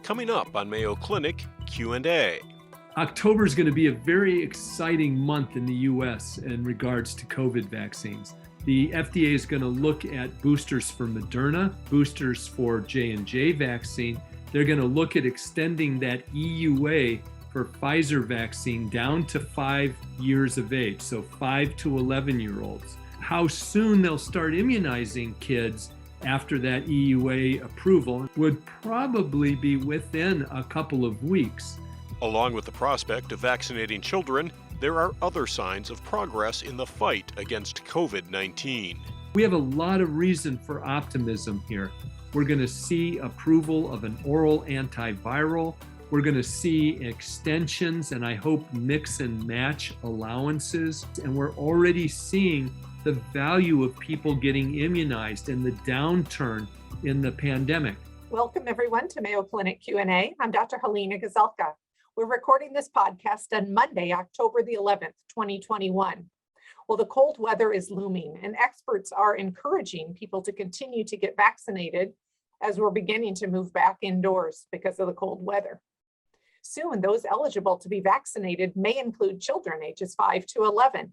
Coming up on Mayo Clinic Q&A. October is going to be a very exciting month in the U.S. in regards to COVID vaccines. The FDA is going to look at boosters for Moderna, boosters for J&J vaccine. They're going to look at extending that EUA for Pfizer vaccine down to 5 years of age, so 5 to 11-year-olds. How soon they'll start immunizing kids after that EUA approval would probably be within a couple of weeks. Along with the prospect of vaccinating children, there are other signs of progress in the fight against COVID-19. We have a lot of reason for optimism here. We're going to see approval of an oral antiviral. We're going to see extensions and I hope mix and match allowances. And we're already seeing the value of people getting immunized and the downturn in the pandemic. Welcome everyone to Mayo Clinic Q&A. I'm Dr. Helena Gazelka. We're recording this podcast on Monday, October the 11th, 2021. Well, the cold weather is looming and experts are encouraging people to continue to get vaccinated as we're beginning to move back indoors because of the cold weather. Soon, those eligible to be vaccinated may include children ages 5 to 11.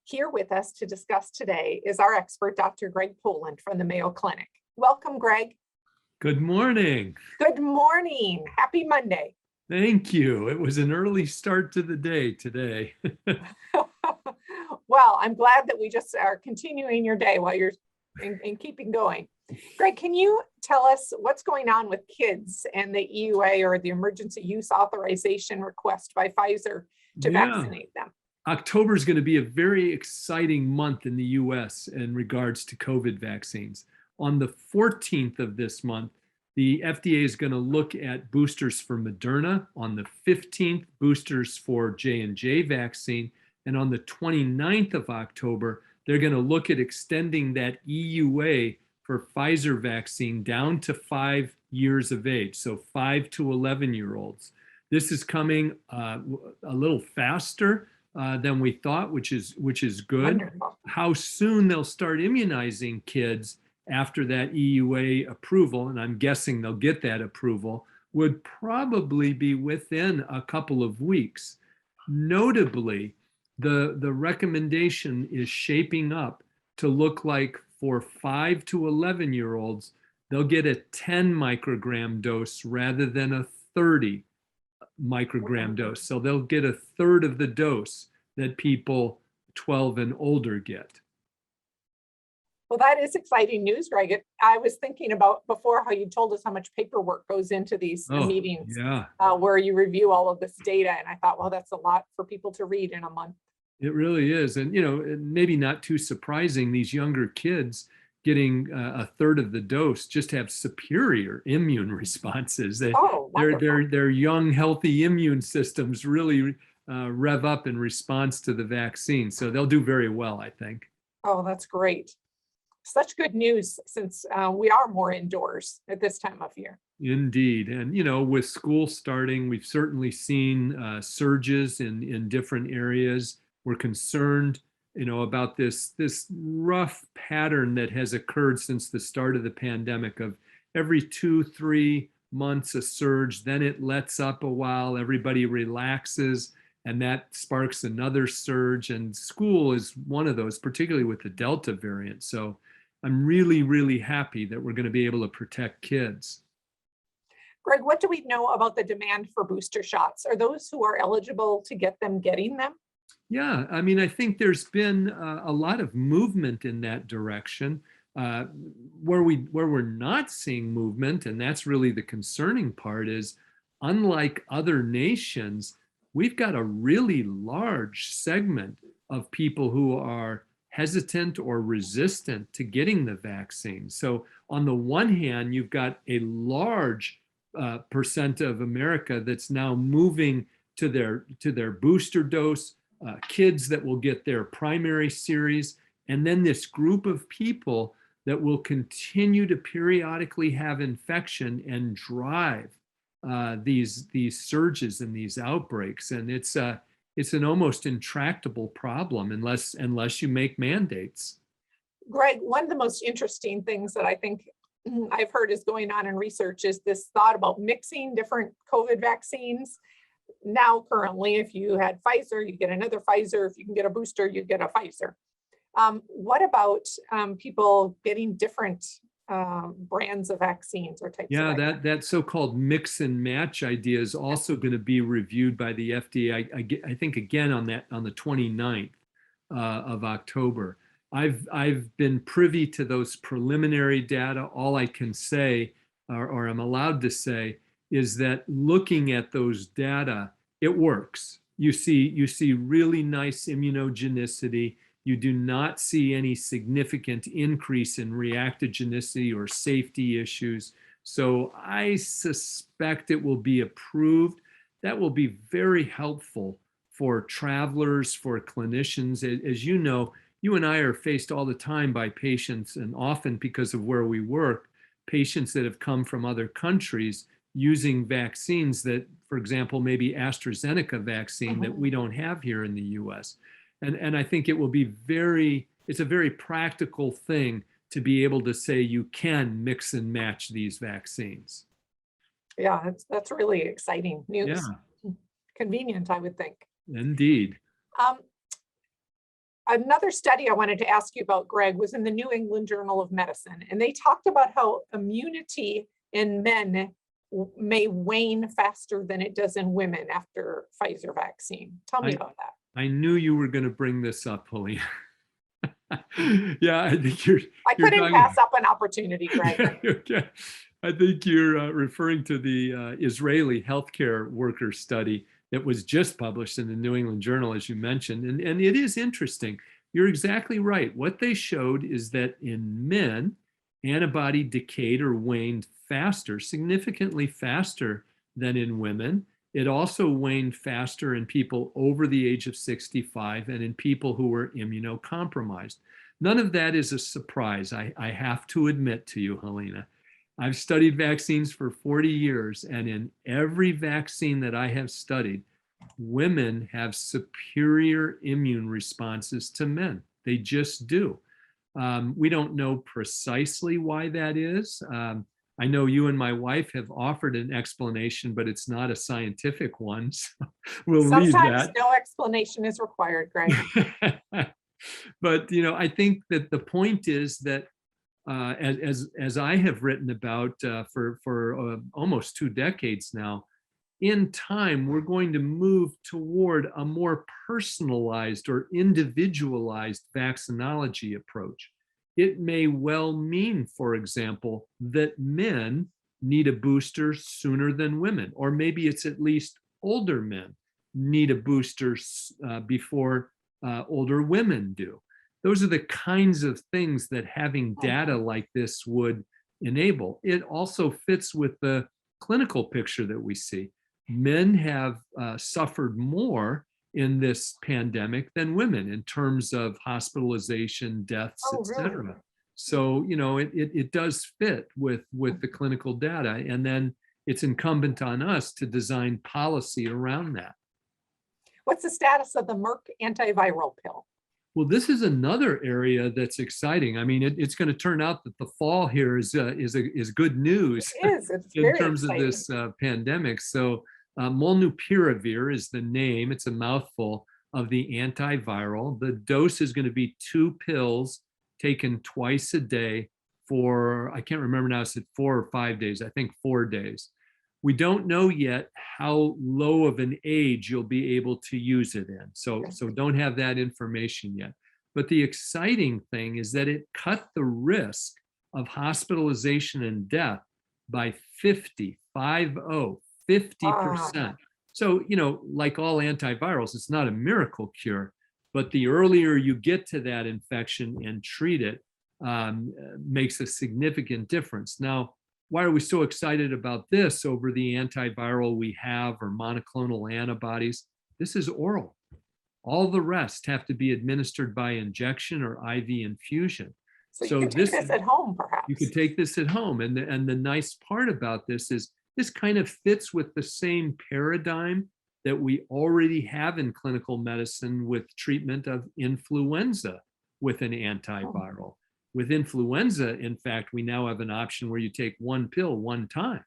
Here with us to discuss today is our expert, Dr. Greg Poland from the Mayo Clinic. Welcome, Greg. Good morning. Good morning. Happy Monday. Thank you. It was an early start to the day today. Well, I'm glad that we just are continuing your day while you're and keeping going. Greg, can you tell us what's going on with kids and the EUA or the emergency use authorization request by Pfizer to vaccinate them? October is going to be a very exciting month in the U.S. in regards to COVID vaccines. On the 14th of this month, the FDA is going to look at boosters for Moderna. On the 15th, boosters for J&J vaccine. And on the 29th of October, they're going to look at extending that EUA for Pfizer vaccine down to 5 years of age, so 5 to 11-year-olds. This is coming a little faster than we thought, which is good. Wonderful. How soon they'll start immunizing kids after that EUA approval, and I'm guessing they'll get that approval, would probably be within a couple of weeks. Notably, the recommendation is shaping up to look like for 5 to 11-year-olds, they'll get a 10 microgram dose rather than a 30 microgram dose. So they'll get a third of the dose that people 12 and older get. Well, that is exciting news, Greg. I was thinking about before how you told us how much paperwork goes into these meetings where you review all of this data. And I thought, well, that's a lot for people to read in a month. It really is. And, maybe not too surprising, these younger kids getting a third of the dose just have superior immune responses. Their young, healthy immune systems really rev up in response to the vaccine. So they'll do very well, I think. Oh, that's great. Such good news since we are more indoors at this time of year. Indeed. And, with school starting, we've certainly seen surges in different areas. We're concerned, about this rough pattern that has occurred since the start of the pandemic of every 2-3 months a surge, then it lets up a while, everybody relaxes, and that sparks another surge. And school is one of those, particularly with the Delta variant. So I'm really, really happy that we're going to be able to protect kids. Greg, what do we know about the demand for booster shots? Are those who are eligible to get them getting them? Yeah, I think there's been a lot of movement in that direction. Where we're not seeing movement, and that's really the concerning part, is unlike other nations, we've got a really large segment of people who are hesitant or resistant to getting the vaccine. So on the one hand, you've got a large percent of America that's now moving to their booster dose, kids that will get their primary series, and then this group of people that will continue to periodically have infection and drive these surges and these outbreaks. And it's an almost intractable problem unless you make mandates. Greg, one of the most interesting things that I think I've heard is going on in research is this thought about mixing different COVID vaccines. Now, currently, if you had Pfizer, you get another Pfizer. If you can get a booster, you get a Pfizer. What about people getting different brands of vaccines or types of Yeah, vaccines? that so-called mix and match idea is also going to be reviewed by the FDA. I think again on the 29th of October. I've been privy to those preliminary data. All I can say, or I'm allowed to say, is that looking at those data, it works. You see really nice immunogenicity. You do not see any significant increase in reactogenicity or safety issues. So I suspect it will be approved. That will be very helpful for travelers, for clinicians. As you know, you and I are faced all the time by patients, and often because of where we work, patients that have come from other countries using vaccines that, for example, maybe AstraZeneca vaccine that we don't have here in the US. And I think it will be it's a very practical thing to be able to say you can mix and match these vaccines. Yeah, that's really exciting news. Yeah, Convenient, I would think. indeed. Um, Another study I wanted to ask you about, Greg, was in the New England Journal of Medicine, and they talked about how immunity in men may wane faster than it does in women after Pfizer vaccine. Tell me about that. I knew you were going to bring this up, Helene. Yeah, I think you're. I couldn't pass up an opportunity, Greg. Okay. I think you're referring to the Israeli healthcare worker study that was just published in the New England Journal, as you mentioned. And it is interesting. You're exactly right. What they showed is that in men, antibody decayed or waned faster, significantly faster than in women. It also waned faster in people over the age of 65 and in people who were immunocompromised. None of that is a surprise, I have to admit to you, Helena. I've studied vaccines for 40 years, and in every vaccine that I have studied, women have superior immune responses to men. They just do. We don't know precisely why that is. I know you and my wife have offered an explanation, but it's not a scientific one. So we'll leave Sometimes that. no explanation is required, Greg. But I think that the point is that as I have written about for almost 2 decades now, in time we're going to move toward a more personalized or individualized vaccinology approach. It may well mean, for example, that men need a booster sooner than women, or maybe it's at least older men need a booster before older women do. Those are the kinds of things that having data like this would enable. It also fits with the clinical picture that we see. Men have suffered more in this pandemic than women in terms of hospitalization, deaths, et cetera. Really? So, it does fit with the clinical data. And then it's incumbent on us to design policy around that. What's the status of the Merck antiviral pill? Well, this is another area that's exciting. I mean, it's going to turn out that the fall here is good news. It is. It's in very terms exciting. of this pandemic. So molnupiravir is the name. It's a mouthful of the antiviral. The dose is going to be 2 pills taken twice a day for, I can't remember now, is it 4 or 5 days? I think 4 days. We don't know yet how low of an age you'll be able to use it in. So don't have that information yet. But the exciting thing is that it cut the risk of hospitalization and death by 50%. So, like all antivirals, it's not a miracle cure, but the earlier you get to that infection and treat it makes a significant difference. Now, why are we so excited about this over the antiviral we have or monoclonal antibodies? This is oral. All the rest have to be administered by injection or IV infusion. So you can take this at home, perhaps. You could take this at home. And the nice part about this is this kind of fits with the same paradigm that we already have in clinical medicine with treatment of influenza with an antiviral. With influenza, in fact, we now have an option where you take one pill one time.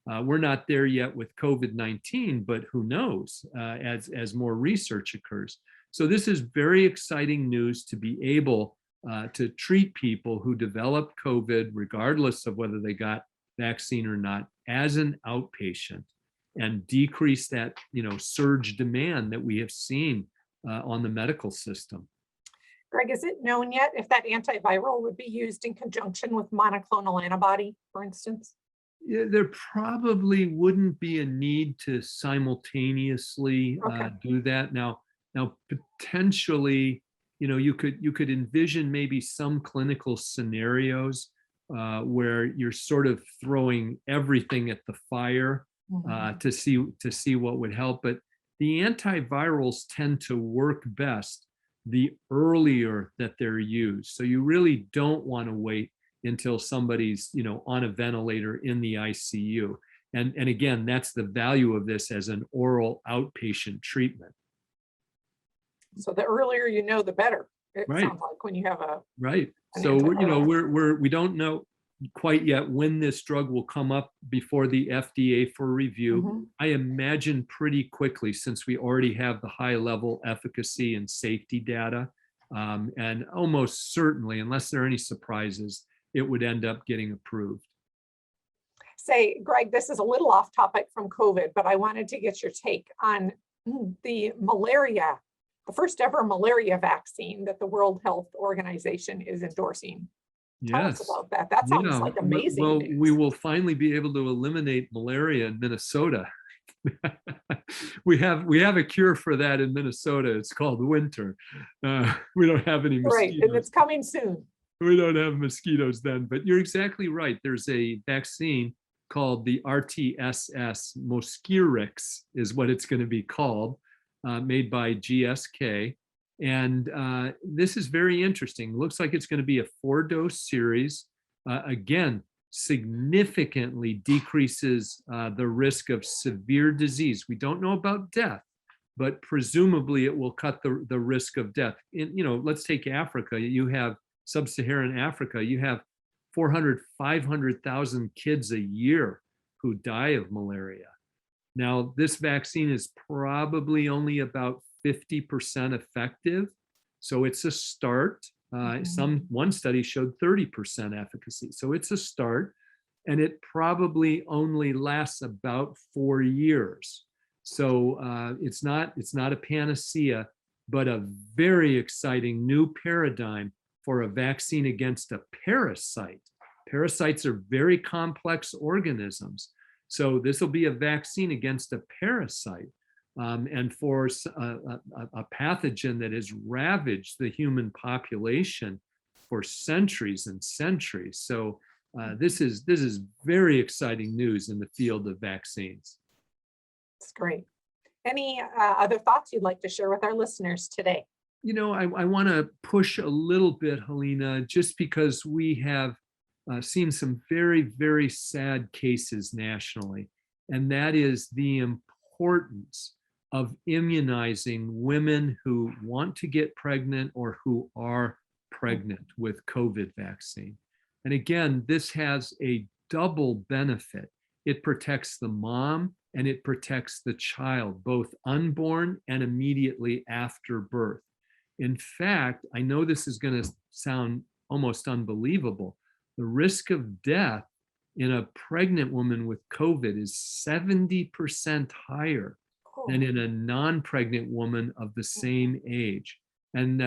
We're not there yet with COVID-19, but who knows as more research occurs. So this is very exciting news to be able to treat people who develop COVID, regardless of whether they got vaccine or not, as an outpatient, and decrease that surge demand that we have seen on the medical system. Greg, is it known yet if that antiviral would be used in conjunction with monoclonal antibody, for instance? Yeah, there probably wouldn't be a need to simultaneously do that. Now potentially, you could envision maybe some clinical scenarios where you're sort of throwing everything at the fire to see what would help. But the antivirals tend to work best the earlier that they're used. So you really don't want to wait until somebody's on a ventilator in the ICU. And again, that's the value of this as an oral outpatient treatment. So the earlier you know, the better. It Right. sounds like when you have a Right. So we don't know quite yet when this drug will come up before the FDA for review. I imagine pretty quickly, since we already have the high level efficacy and safety data, and almost certainly, unless there are any surprises, it would end up getting approved. Say, Greg, this is a little off topic from COVID, but I wanted to get your take on the malaria, the first ever malaria vaccine that the World Health Organization is endorsing. Tell us about that. That sounds like amazing. Well, news. we will finally be able to eliminate malaria in Minnesota. we have a cure for that in Minnesota. It's called winter. We don't have any mosquitoes. Right, and it's coming soon. We don't have mosquitoes then, but you're exactly right. There's a vaccine called the RTSS, Mosquirix is what it's going to be called, made by GSK. And this is very interesting. Looks like it's going to be a 4-dose series. Again, significantly decreases the risk of severe disease. We don't know about death, but presumably it will cut the risk of death. Let's take Africa. You have sub-Saharan Africa, you have 500,000 kids a year who die of malaria. Now, this vaccine is probably only about 50% effective. So it's a start. One study showed 30% efficacy. So it's a start, and it probably only lasts about 4 years. So it's not a panacea, but a very exciting new paradigm for a vaccine against a parasite. Parasites are very complex organisms. So this will be a vaccine against a parasite, and for a pathogen that has ravaged the human population for centuries and centuries. So this is very exciting news in the field of vaccines. That's great. Any other thoughts you'd like to share with our listeners today? I want to push a little bit, Helena, just because we have seen some very, very sad cases nationally, and that is the importance of immunizing women who want to get pregnant or who are pregnant with COVID vaccine. And again, this has a double benefit. It protects the mom and it protects the child, both unborn and immediately after birth. In fact, I know this is going to sound almost unbelievable. The risk of death in a pregnant woman with COVID is 70% higher than in a non-pregnant woman of the same age. And,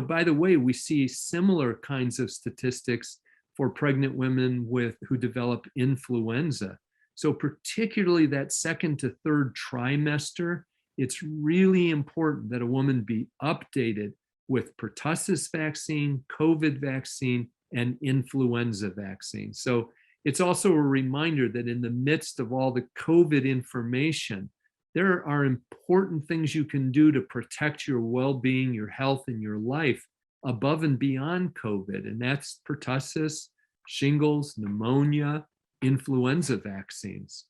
by the way, we see similar kinds of statistics for pregnant women who develop influenza. So particularly that second to third trimester, it's really important that a woman be updated with pertussis vaccine, COVID vaccine, and influenza vaccine. So it's also a reminder that in the midst of all the COVID information, there are important things you can do to protect your well-being, your health, and your life above and beyond COVID. And that's pertussis, shingles, pneumonia, influenza vaccines.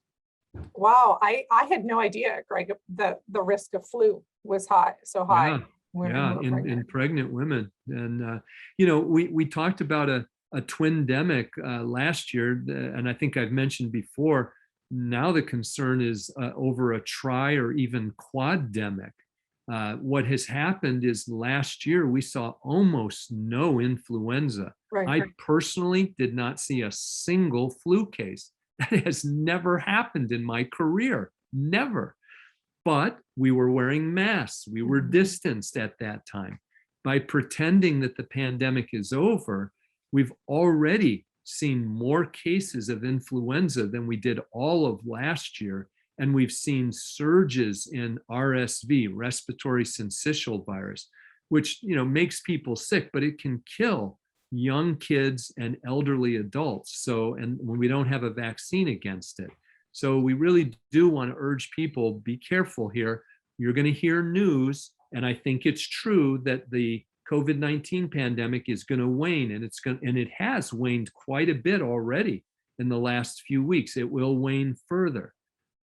Wow, I had no idea, Greg, that the risk of flu was high, so high. Yeah, in pregnant women. And, we talked about a twindemic last year, and I think I've mentioned before, now the concern is over a tri or even quaddemic. What has happened is last year we saw almost no influenza. I personally did not see a single flu case. That has never happened in my career, never. But we were wearing masks. We were distanced at that time. By pretending that the pandemic is over, we've already seen more cases of influenza than we did all of last year. And we've seen surges in RSV, respiratory syncytial virus, which makes people sick, but it can kill young kids and elderly adults. And when we don't have a vaccine against it. So we really do want to urge people, be careful here. You're going to hear news, and I think it's true that the COVID-19 pandemic is going to wane, and it has waned quite a bit already in the last few weeks. It will wane further.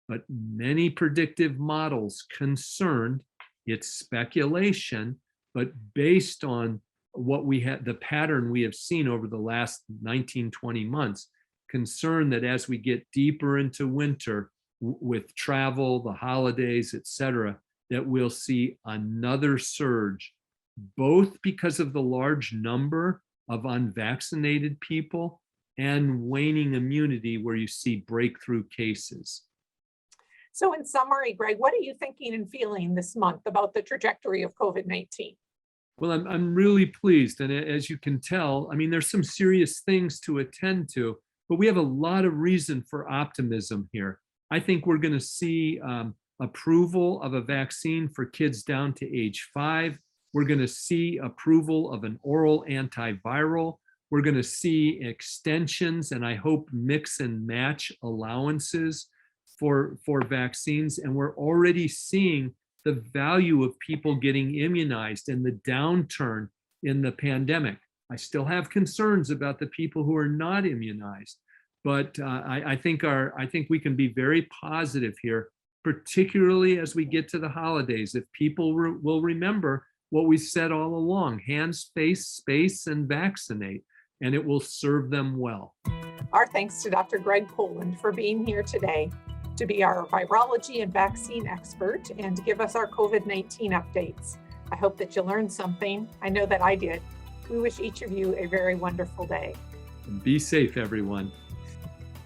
But many predictive models concerned, it's speculation, but based on what we had, the pattern we have seen over the last 19, 20 months, concerned that as we get deeper into winter with travel, the holidays, et cetera, that we'll see another surge, both because of the large number of unvaccinated people and waning immunity where you see breakthrough cases. So in summary, Greg, what are you thinking and feeling this month about the trajectory of COVID-19? Well, I'm really pleased. And as you can tell, there's some serious things to attend to, but we have a lot of reason for optimism here. I think we're going to see approval of a vaccine for kids down to age 5. We're going to see approval of an oral antiviral. We're going to see extensions, and I hope mix and match allowances for vaccines. And we're already seeing the value of people getting immunized and the downturn in the pandemic. I still have concerns about the people who are not immunized, but I think we can be very positive here, particularly as we get to the holidays. If people will remember what we said all along: hands, face, space, and vaccinate, and it will serve them well. Our thanks to Dr. Greg Poland for being here today to be our virology and vaccine expert and to give us our COVID-19 updates. I hope that you learned something. I know that I did. We wish each of you a very wonderful day. And be safe, everyone.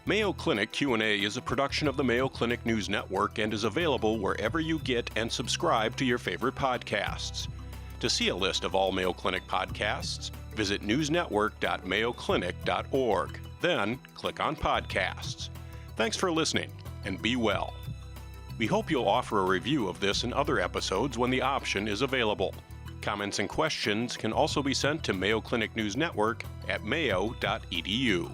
Mayo Clinic Q&A is a production of the Mayo Clinic News Network and is available wherever you get and subscribe to your favorite podcasts. To see a list of all Mayo Clinic podcasts, visit newsnetwork.mayoclinic.org. Then click on Podcasts. Thanks for listening, and be well. We hope you'll offer a review of this and other episodes when the option is available. Comments and questions can also be sent to Mayo Clinic News Network at mayo.edu.